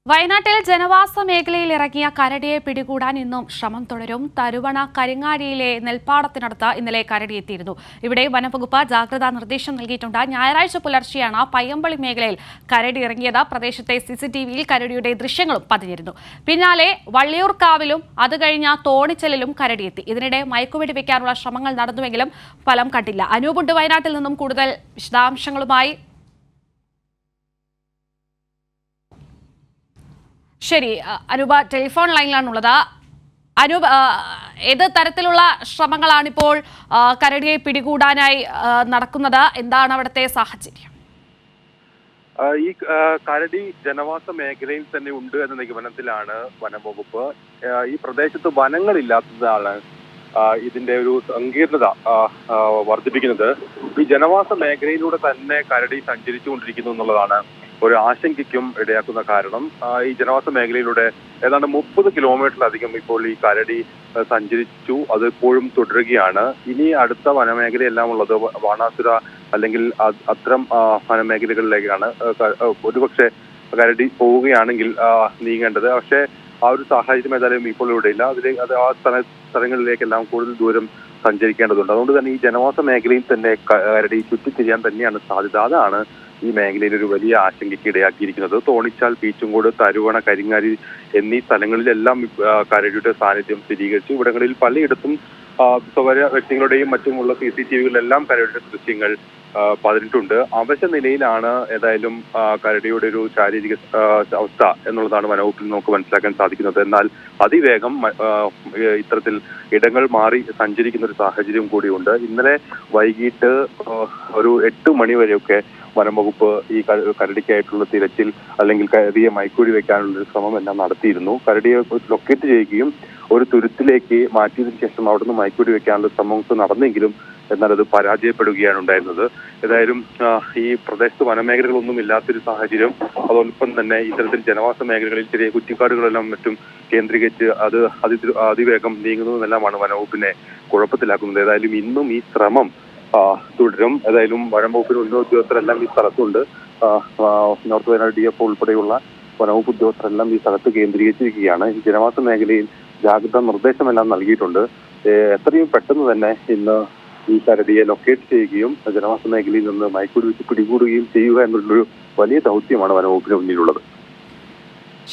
വയനാട്ടിൽ ജനവാസ മേഖലയിൽ ഇറങ്ങിയ കരടിയെ പിടികൂടാൻ ഇന്നും ശ്രമം തുടരും. തരുവണ കരിങ്ങാടിയിലെ നെൽപ്പാടത്തിനടുത്ത് ഇന്നലെ കരടി എത്തിയിരുന്നു. ഇവിടെ വനംവകുപ്പ് ജാഗ്രതാ നിർദ്ദേശം നൽകിയിട്ടുണ്ട്. ഞായറാഴ്ച പുലർച്ചെയാണ് പയ്യമ്പള്ളി മേഖലയിൽ കരടി ഇറങ്ങിയത്. പ്രദേശത്തെ CCTVയിൽ കരടിയുടെ ദൃശ്യങ്ങളും പതിഞ്ഞിരുന്നു. പിന്നാലെ വള്ളിയൂർക്കാവിലും അത് കഴിഞ്ഞ തോണിച്ചലിലും കരടിയെത്തി. ഇതിനിടെ മയക്കുവെടി വെക്കാനുള്ള ശ്രമങ്ങൾ നടന്നുവെങ്കിലും ഫലം കണ്ടില്ല. അനൂപുണ്ട് വയനാട്ടിൽ നിന്നും കൂടുതൽ വിശദാംശങ്ങളുമായി. ശരി അനൂപ, ടെലിഫോൺ ലൈനിലാണുള്ളത്. അനൂപ്, ഏത് തരത്തിലുള്ള ശ്രമങ്ങളാണിപ്പോൾ കരടിയെ പിടികൂടാനായി നടക്കുന്നത്? എന്താണ് അവിടുത്തെ സാഹചര്യം? ഈ കരടി ജനവാസ മേഖലയിൽ തന്നെ ഉണ്ട് എന്ന നിഗമനത്തിലാണ് വനംവകുപ്പ്. ഈ പ്രദേശത്ത് വനങ്ങളില്ലാത്തതാണ് ഇതിന്റെ ഒരു സങ്കീർണത വർദ്ധിപ്പിക്കുന്നത്. ഈ ജനവാസ മേഖലയിലൂടെ തന്നെ കരടി സഞ്ചരിച്ചുകൊണ്ടിരിക്കുന്നു എന്നുള്ളതാണ് ഒരു ആശങ്കയ്ക്കും ഇടയാക്കുന്ന കാരണം. ഈ ജനവാസ മേഖലയിലൂടെ ഏതാണ്ട് 30 കിലോമീറ്ററിലധികം ഇപ്പോൾ ഈ കരടി സഞ്ചരിച്ചു. അത് ഇപ്പോഴും തുടരുകയാണ്. ഇനി അടുത്ത വനമേഖലയെല്ലാം ഉള്ളത് ബാണാസുര അല്ലെങ്കിൽ അത്തരം വനമേഖലകളിലേക്കാണ് ഒരുപക്ഷെ കരടി പോവുകയാണെങ്കിൽ നീങ്ങേണ്ടത്. പക്ഷേ ആ ഒരു സാഹചര്യം ഏതായാലും ഇപ്പോൾ ഇവിടെയില്ല. ആ സ്ഥലങ്ങളിലേക്കെല്ലാം കൂടുതൽ ദൂരം സഞ്ചരിക്കേണ്ടതുണ്ട്. അതുകൊണ്ട് തന്നെ ഈ ജനവാസ മേഖലയിൽ തന്നെ കരടി ചുറ്റിത്തിരിയാൻ തന്നെയാണ് സാധ്യത. അതാണ് ഈ മേഖലയിൽ ഒരു വലിയ ആശങ്കയ്ക്ക് ഇടയാക്കിയിരിക്കുന്നത്. തോണിച്ചാൽ, പീച്ചുംകോട്, തരുവണ, കരിങ്ങാരി എന്നീ സ്ഥലങ്ങളിലെല്ലാം കരടിയുടെ സാന്നിധ്യം സ്ഥിരീകരിച്ചു. ഇവിടങ്ങളിൽ പലയിടത്തും സ്വകാര്യ വ്യക്തികളുടെയും മറ്റുമുള്ള CCTVകളിലെല്ലാം കരടിയുടെ ദൃശ്യങ്ങൾ പതിഞ്ഞിട്ടുണ്ട്. അവശ നിലയിലാണ് ഏതായാലും കരടിയുടെ ഒരു ശാരീരിക അവസ്ഥ എന്നുള്ളതാണ് വനവകുപ്പിൽ നമുക്ക് മനസ്സിലാക്കാൻ സാധിക്കുന്നത്. എന്നാൽ അതിവേഗം ഇത്തരത്തിൽ ഇടങ്ങൾ മാറി സഞ്ചരിക്കുന്ന ഒരു സാഹചര്യം കൂടിയുണ്ട്. ഇന്നലെ വൈകിട്ട് ഒരു 8 മണി വരെയൊക്കെ വനംവകുപ്പ് ഈ കരടിക്കായിട്ടുള്ള തിരച്ചിൽ അല്ലെങ്കിൽ കരടിയെ മയക്കുവെടി വെക്കാനുള്ള ഒരു ശ്രമം എല്ലാം നടത്തിയിരുന്നു. കരടിയെ ലൊക്കേറ്റ് ചെയ്യുകയും ഒരു തുരുത്തിലേക്ക് മാറ്റിയതിനു ശേഷം അവിടുന്ന് മയക്കുവെടി വെക്കാനുള്ള ശ്രമം നടന്നെങ്കിലും എന്നാൽ അത് പരാജയപ്പെടുകയാണ് ഉണ്ടായിരുന്നത്. ഏതായാലും ഈ പ്രദേശത്ത് വനമേഖലകളൊന്നും ഇല്ലാത്തൊരു സാഹചര്യം, അതോടൊപ്പം തന്നെ ഇത്തരത്തിൽ ജനവാസ മേഖലകളിൽ ചെറിയ കുറ്റിക്കാടുകളെല്ലാം മറ്റും കേന്ദ്രീകരിച്ച് അത് അതിവേഗം നീങ്ങുന്നതെല്ലാമാണ് വനവകുപ്പിനെ കുഴപ്പത്തിലാക്കുന്നത്. ഏതായാലും ഇന്നും ഈ ശ്രമം തുടരും. ഏതായാലും വനംവകുപ്പിന് ഉദ്യോഗസ്ഥരെല്ലാം ഈ സ്ഥലത്തുണ്ട്. നോർത്ത് വയനാട് DF ഉൾപ്പെടെയുള്ള വനവകുപ്പ് ഉദ്യോഗസ്ഥരെല്ലാം ഈ സ്ഥലത്ത് കേന്ദ്രീകരിച്ചിരിക്കുകയാണ്. ഈ ജനവാസ മേഖലയിൽ ജാഗ്രതാ നിർദ്ദേശമെല്ലാം നൽകിയിട്ടുണ്ട്. എത്രയും പെട്ടെന്ന് തന്നെ ഇന്ന് ഈ കരടിയെ ലൊക്കേറ്റ് ചെയ്യുകയും ജനവാസ മേഖലയിൽ നിന്ന് മയക്കുവെടി വെച്ച് പിടികൂടുകയും ചെയ്യുക എന്നുള്ളൊരു വലിയ ദൗത്യമാണ് വനവകുപ്പിന് മുന്നിലുള്ളത്.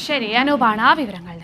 ശരി, അനൂപാണ് ആ വിവരങ്ങൾ.